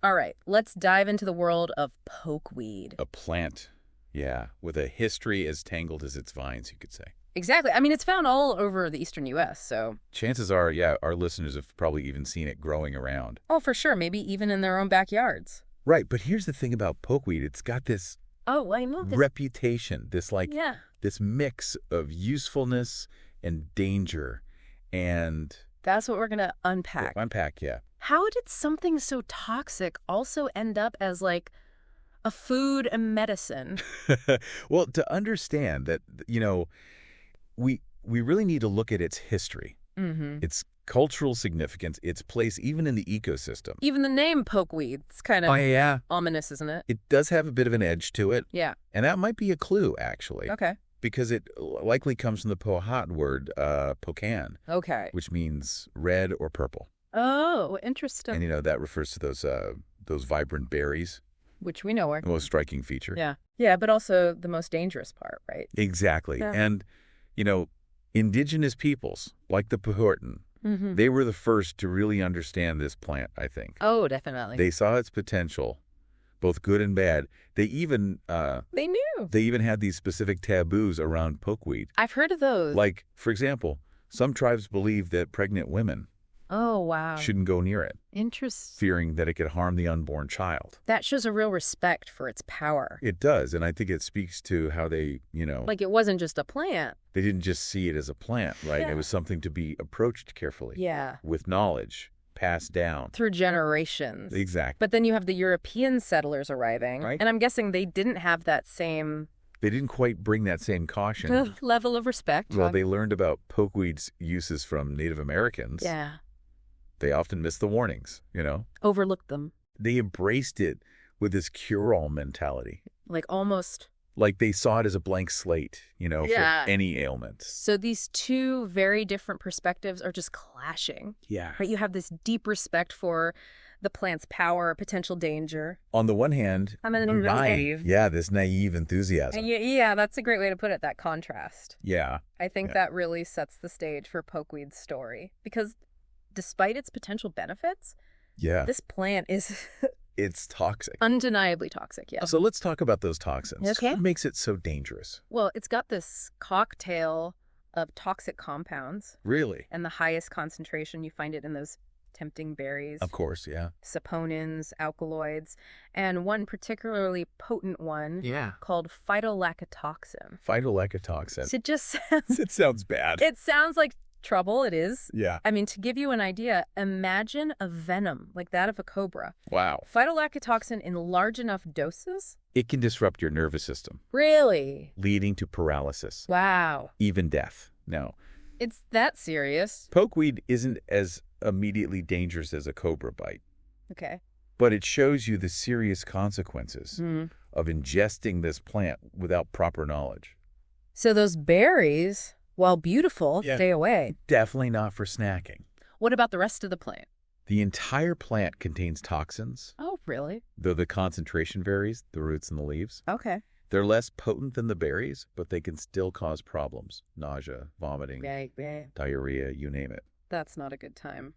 All right, let's dive into the world of pokeweed. A plant, yeah, with a history as tangled as its vines, you could say. Exactly. I mean, it's found all over the eastern U.S., so... Chances are, yeah, our listeners have probably even seen it growing around. Oh, for sure. Maybe even in their own backyards. Right, but here's the thing about pokeweed. It's got this Oh, I know this. reputation, this Yeah. this mix of usefulness and danger and... That's what we're going to unpack. Unpack, yeah. How did something so toxic also end up as, like, a food and medicine? Well, to understand that, we really need to look at its history, its cultural significance, its place even in the ecosystem. Even the name pokeweed, it's kind of ominous, isn't it? It does have a bit of an edge to it. Yeah. And that might be a clue, actually. Okay. Because it likely comes from the Powhatan word, pocan, Okay. which means red or purple. Oh, interesting. And, that refers to those vibrant berries, Which we know are. the most striking feature. Yeah. Yeah, but also the most dangerous part, right? Exactly. Yeah. And, indigenous peoples, like the Powhatan, they were the first to really understand this plant, I think. Oh, definitely. They saw its potential, both good and bad. They even They knew. they even had these specific taboos around pokeweed. I've heard of those. Like, for example, some tribes believe that pregnant women Oh, wow. shouldn't go near it, Interesting. fearing that it could harm the unborn child. That shows a real respect for its power. It does, and I think it speaks to how they, Like it wasn't just a plant. they didn't just see it as a plant, right? Yeah. It was something to be approached carefully. Yeah. With knowledge, passed down. Through generations. Exactly. But then you have the European settlers arriving. Right. And I'm guessing they didn't have that same They didn't quite bring that same caution. level of respect. Well, they learned about pokeweed's uses from Native Americans. Yeah. They often missed the warnings, Overlooked them. They embraced it with this cure-all mentality. Like almost. Like they saw it as a blank slate, Yeah. for any ailment. So these two very different perspectives are just clashing. Yeah. Right? You have this deep respect for the plant's power, potential danger. On the one hand, I'm naive. Yeah, this naive enthusiasm. Yeah, that's a great way to put it, that contrast. Yeah. I think that really sets the stage for pokeweed's story. Because despite its potential benefits, Yeah. this plant is It's toxic. undeniably toxic, yeah. So let's talk about those toxins. Okay. What makes it so dangerous? Well, it's got this cocktail of toxic compounds, Really? and the highest concentration, you find it in those tempting berries, Of course, yeah. saponins, alkaloids, and one particularly potent one Yeah. called phytolacca toxin. Phytolacca toxin. So it just sounds, It sounds bad. it sounds like trouble. It is. Yeah. I mean, to give you an idea, imagine a venom like that of a cobra. Wow. Phytolacca toxin in large enough doses? It can disrupt your nervous system, Really? leading to paralysis, Wow. even death. No. It's that serious. Pokeweed isn't as immediately dangerous as a cobra bite, Okay. but it shows you the serious consequences of ingesting this plant without proper knowledge. So those berries, while beautiful, Yeah. stay away. Definitely not for snacking. What about the rest of the plant? The entire plant contains toxins, Oh, really? though the concentration varies, the roots and the leaves. Okay. They're less potent than the berries, but they can still cause problems. Nausea, vomiting, diarrhea, you name it. That's not a good time.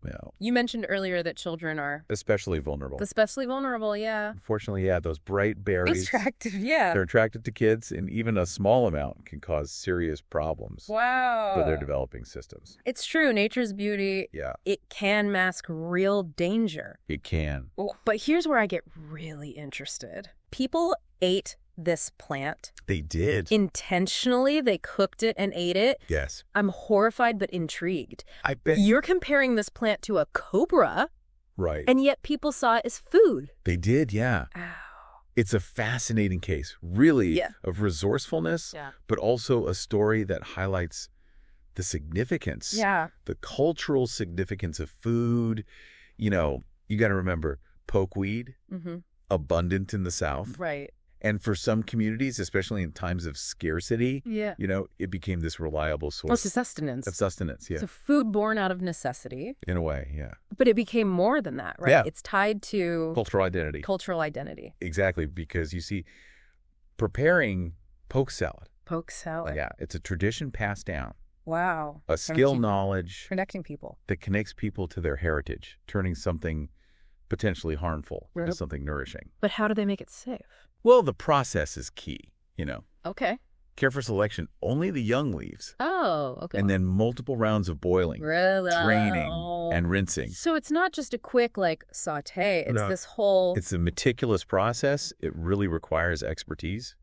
Well, You mentioned earlier that children are especially vulnerable. especially vulnerable, yeah. Unfortunately, yeah, those bright berries, Attractive, yeah. they're attracted to kids, and even a small amount can cause serious problems Wow. for their developing systems. It's true. Nature's beauty, Yeah, it can mask real danger. it can. But here's where I get really interested. People ate this plant They did. intentionally. They cooked it and ate it. Yes. I'm horrified but intrigued. I bet. You're comparing this plant to a cobra, Right. and yet people saw it as food. They did, yeah. Ow. It's a fascinating case, really, Yeah. of resourcefulness, Yeah. but also a story that highlights the significance, Yeah. the cultural significance of food. You got to remember, pokeweed, Mm-hmm. abundant in the South. Right. And for some communities, especially in times of scarcity, Yeah. it became this reliable Well, source it's sustenance. of sustenance. Yeah, So food born out of necessity, in a way, yeah. but it became more than that, right? Yeah. It's tied to Cultural identity. cultural identity. Exactly, because you see, preparing poke salad, Poke salad. yeah, it's a tradition passed down, Wow. a skill, knowledge Connecting people. that connects people to their heritage, turning something potentially harmful Right. to something nourishing. But how do they make it safe? Well, the process is key, you know. Okay. Careful selection, only the young leaves, Oh, okay. and then multiple rounds of boiling, draining, and rinsing. So it's not just a quick, like, saute. It's No. this whole... It's a meticulous process. It really requires expertise.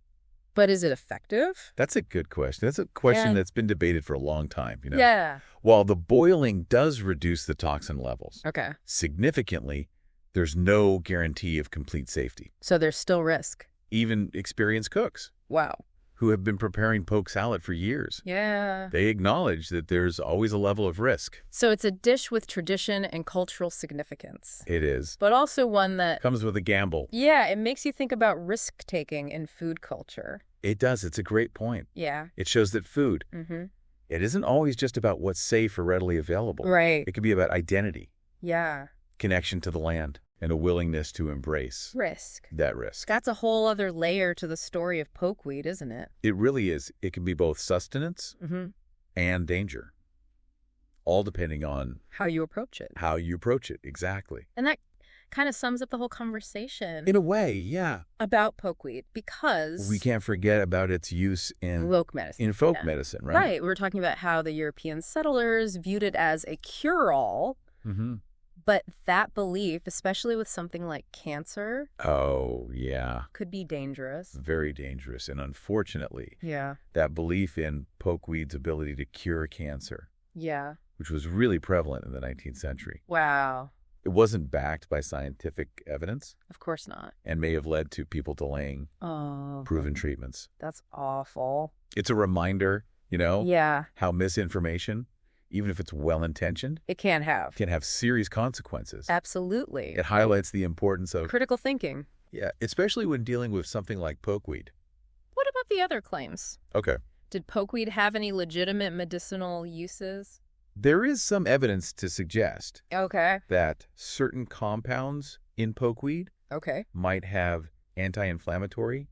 But is it effective? That's a good question. That's a question Yeah. that's been debated for a long time, you know. Yeah. While the boiling does reduce the toxin levels Okay. significantly, there's no guarantee of complete safety. So there's still risk. Even experienced cooks Wow. who have been preparing poke salad for years, Yeah. they acknowledge that there's always a level of risk. So it's a dish with tradition and cultural significance. It is. But also one that... Comes with a gamble. Yeah, it makes you think about risk-taking in food culture. It does. It's a great point. Yeah. It shows that food, Mm-hmm. it isn't always just about what's safe or readily available. Right. It can be about identity, Yeah. connection to the land, and a willingness to embrace Risk. that risk. That's a whole other layer to the story of pokeweed, isn't it? It really is. It can be both sustenance Mm-hmm. and danger, all depending on How you approach it. how you approach it. Exactly. And that kind of sums up the whole conversation In a way, yeah. about pokeweed, because... We can't forget about its use in folk medicine. folk Yeah. medicine, right? Right. We were talking about how the European settlers viewed it as a cure-all, Mm-hmm. but that belief, especially with something like cancer, Oh, yeah. could be dangerous. Very dangerous. And unfortunately, Yeah. that belief in pokeweed's ability to cure cancer, Yeah. which was really prevalent in the 19th century, Wow. it wasn't backed by scientific evidence Of course not. and may have led to people delaying Oh. proven treatments. That's awful. It's a reminder, you know, Yeah. how misinformation, even if it's well-intentioned, It can have. can have serious consequences. Absolutely. It highlights the importance of, Critical thinking. yeah, especially when dealing with something like pokeweed. What about the other claims? Okay. Did pokeweed have any legitimate medicinal uses? There is some evidence to suggest Okay. that certain compounds in pokeweed Okay. might have anti-inflammatory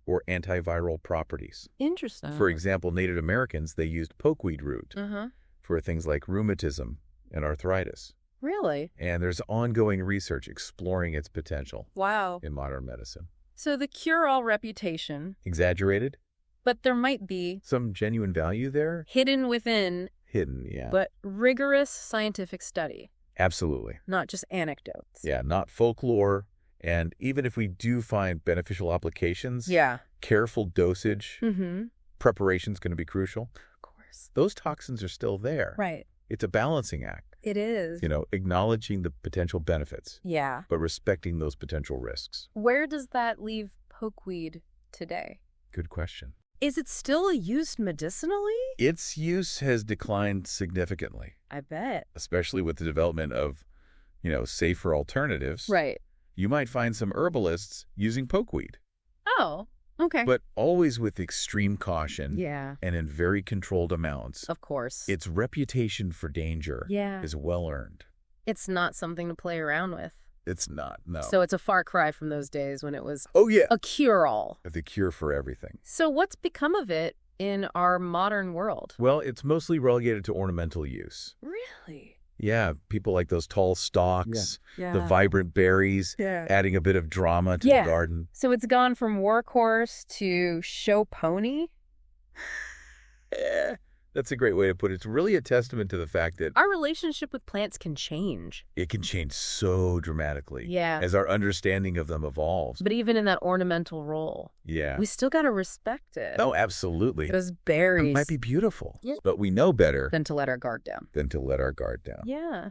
or antiviral properties. Interesting. For example, Native Americans, they used pokeweed root Uh-huh. for things like rheumatism and arthritis. Really? And there's ongoing research exploring its potential Wow. in modern medicine. So the cure-all reputation, Exaggerated? but there might be Some genuine value there? hidden within, Hidden, yeah. but rigorous scientific study, Absolutely. not just anecdotes. Yeah, not folklore. And even if we do find beneficial applications, Yeah. careful dosage, Mm-hmm. preparation's going to be crucial. Of course. Those toxins are still there. Right. It's a balancing act, It is. you know, acknowledging the potential benefits, Yeah. but respecting those potential risks. Where does that leave pokeweed today? Good question. Is it still used medicinally? Its use has declined significantly, I bet. especially with the development of, you know, safer alternatives. Right. You might find some herbalists using pokeweed, Oh, okay. but always with extreme caution Yeah, and in very controlled amounts. of course. Its reputation for danger Yeah. is well earned. It's not something to play around with. It's not, no. So it's a far cry from those days when it was Oh, yeah. a cure-all. The cure for everything. So what's become of it in our modern world? Well, it's mostly relegated to ornamental use. Really? Yeah, people like those tall stalks, Yeah. the vibrant berries, Yeah. adding a bit of drama to Yeah. the garden. So it's gone from workhorse to show pony? That's a great way to put it. It's really a testament to the fact that Our relationship with plants can change. it can change so dramatically Yeah. as our understanding of them evolves. But even in that ornamental role, Yeah. we still got to respect it. No, absolutely. Those It berries. might be beautiful, Yeah. but we know better Than to let our guard down. than to let our guard down. Yeah.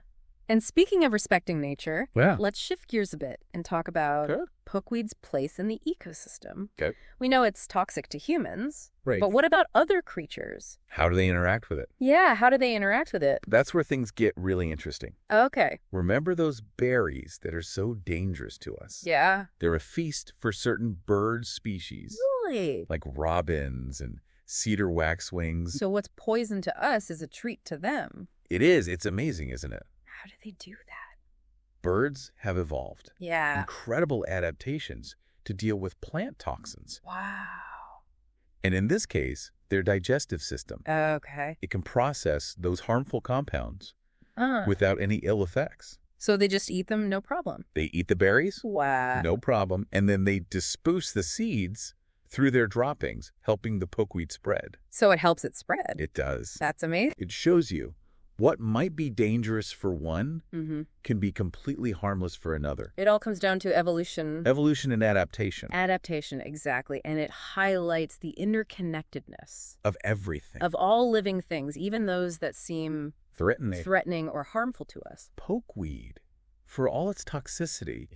And speaking of respecting nature, Yeah. let's shift gears a bit and talk about Okay. pokeweed's place in the ecosystem. Okay. We know it's toxic to humans, Right. but what about other creatures? How do they interact with it? Yeah, how do they interact with it? That's where things get really interesting. Okay. Remember those berries that are so dangerous to us? Yeah. They're a feast for certain bird species, Really? like robins and cedar waxwings. So what's poison to us is a treat to them. It is. It's amazing, isn't it? How do they do that? Birds have evolved Yeah. incredible adaptations to deal with plant toxins. Wow. And in this case, their digestive system. Okay. It can process those harmful compounds Uh, without any ill effects. So they just eat them, no problem. They eat the berries, Wow. no problem, and then they disperse the seeds through their droppings, helping the pokeweed spread. So it helps it spread. It does. That's amazing. It shows you what might be dangerous for one can be completely harmless for another. It all comes down to evolution. Evolution and adaptation. Adaptation, exactly. And it highlights the interconnectedness Of everything. of all living things, even those that seem threatening or harmful to us. Pokeweed, for all its toxicity,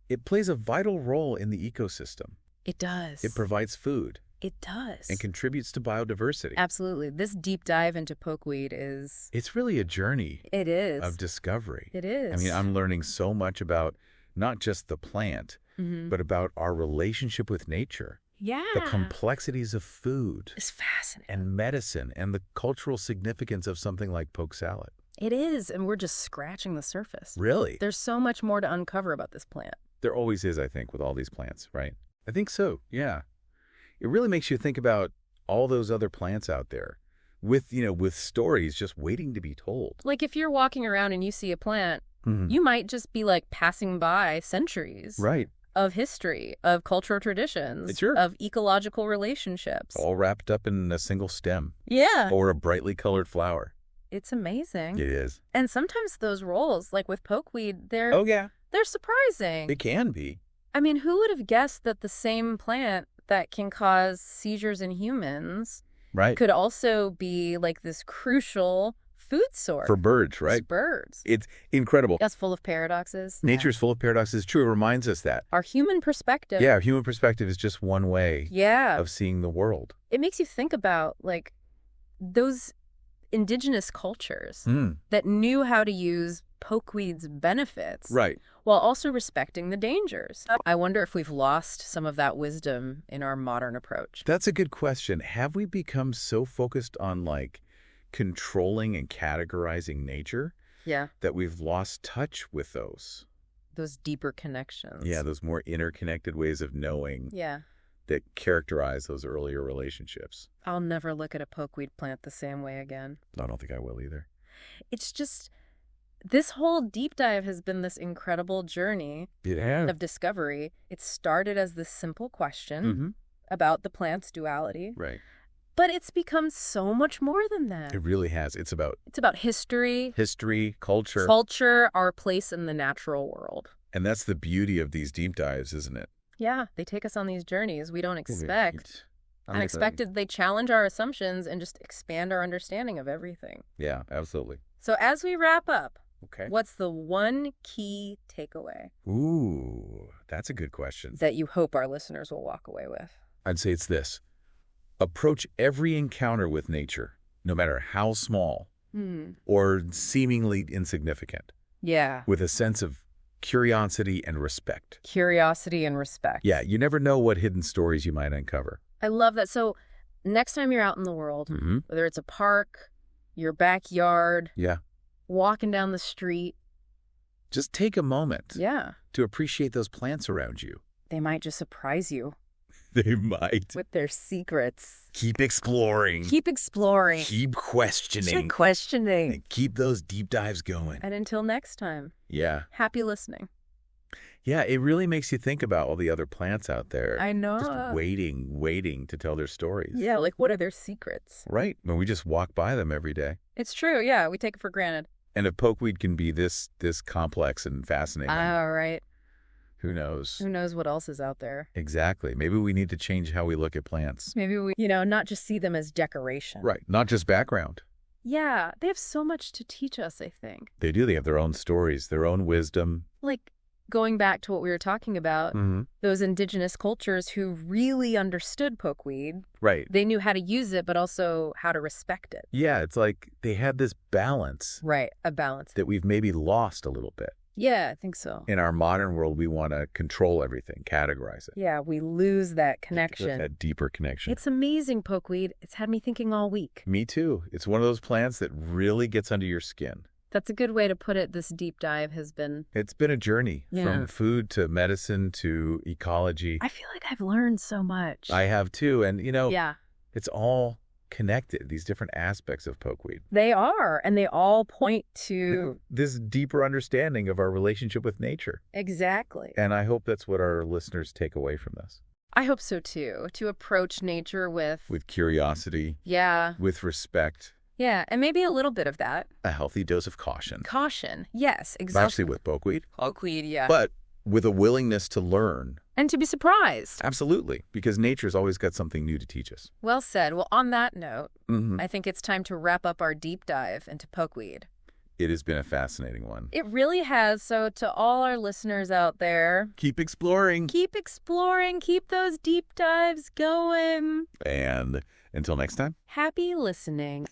it plays a vital role in the ecosystem. It does. It provides food It does. and contributes to biodiversity. Absolutely. This deep dive into pokeweed is... It's really a journey It is. of discovery. It is. I mean, I'm learning so much about not just the plant, but about our relationship with nature, Yeah. the complexities of food It's fascinating. and medicine, and the cultural significance of something like poke salad. It is, and we're just scratching the surface. Really? There's so much more to uncover about this plant. There always is, I think, with all these plants, right? I think so, yeah. It really makes you think about all those other plants out there with, with stories just waiting to be told. Like if you're walking around and you see a plant, you might just be like passing by centuries Right. of history, of cultural traditions, Sure. of ecological relationships. All wrapped up in a single stem Yeah. or a brightly colored flower. It's amazing. It is. And sometimes those roles, like with pokeweed, Oh, yeah. they're surprising. It can be. I mean, who would have guessed that the same plant that can cause seizures in humans Right. could also be like this crucial food source For birds, for right? birds? It's incredible. That's full of paradoxes. Nature's full of paradoxes. True. It reminds us that. Our human perspective. Yeah, human perspective is just one way Yeah. of seeing the world. It makes you think about like those indigenous cultures that knew how to use pokeweed's benefits Right. while also respecting the dangers. I wonder if we've lost some of that wisdom in our modern approach. That's a good question. Have we become so focused on controlling and categorizing nature Yeah. that we've lost touch with those? Those deeper connections. Yeah, those more interconnected ways of knowing Yeah. that characterize those earlier relationships. I'll never look at a pokeweed plant the same way again. I don't think I will either. It's just, this whole deep dive has been this incredible journey It has. of discovery. It started as this simple question about the plant's duality, Right. but it's become so much more than that. It really has. It's about It's about history, culture, our place in the natural world. and that's the beauty of these deep dives, isn't it? Yeah, they take us on these journeys we don't expect. Unexpected, they challenge our assumptions and just expand our understanding of everything. Yeah, absolutely. So as we wrap up, Okay. what's the one key takeaway Ooh, that's a good question. that you hope our listeners will walk away with? I'd say it's this. Approach every encounter with nature, no matter how small or seemingly insignificant, Yeah. with a sense of curiosity and respect. Curiosity and respect. Yeah, you never know what hidden stories you might uncover. I love that. So next time you're out in the world, whether it's a park, your backyard, Yeah. walking down the street, Just take a moment yeah, to appreciate those plants around you. they might just surprise you They might. with their secrets. Keep exploring. Keep exploring. Keep questioning. Keep questioning. And keep those deep dives going. And until next time, Yeah. happy listening. Yeah, it really makes you think about all the other plants out there. I know. Just waiting to tell their stories. Yeah, like what are their secrets? Right. When we just walk by them every day. It's true. Yeah, we take it for granted. And if pokeweed can be this complex and fascinating, All right. who knows? Who knows what else is out there? Exactly. Maybe we need to change how we look at plants. Maybe we, not just see them as decoration. Right. Not just background. Yeah, they have so much to teach us, I think. They do. They have their own stories, their own wisdom. Like going back to what we were talking about, those indigenous cultures who really understood pokeweed. Right. They knew how to use it, but also how to respect it. Yeah, it's like they had this balance Right, a balance. that we've maybe lost a little bit. Yeah, I think so. In our modern world, we want to control everything, categorize it. Yeah, we lose that connection. That deeper connection. It's amazing, pokeweed. It's had me thinking all week. Me too. It's one of those plants that really gets under your skin. That's a good way to put it. This deep dive has been... It's been a journey from food to medicine to ecology. I feel like I've learned so much. I have too. And, Yeah. it's all connected, these different aspects of pokeweed. They are, and they all point to this deeper understanding of our relationship with nature. Exactly. And I hope that's what our listeners take away from this. I hope so, too, to approach nature with curiosity. Yeah. With respect. Yeah, and maybe a little bit of that. A healthy dose of caution. Caution, yes, exactly. Especially with pokeweed. Pokeweed, yeah. But with a willingness to learn. And to be surprised. Absolutely, because nature's always got something new to teach us. Well said. Well, on that note, I think it's time to wrap up our deep dive into pokeweed. It has been a fascinating one. It really has. So to all our listeners out there, keep exploring. Keep exploring. Keep those deep dives going. And until next time, happy listening.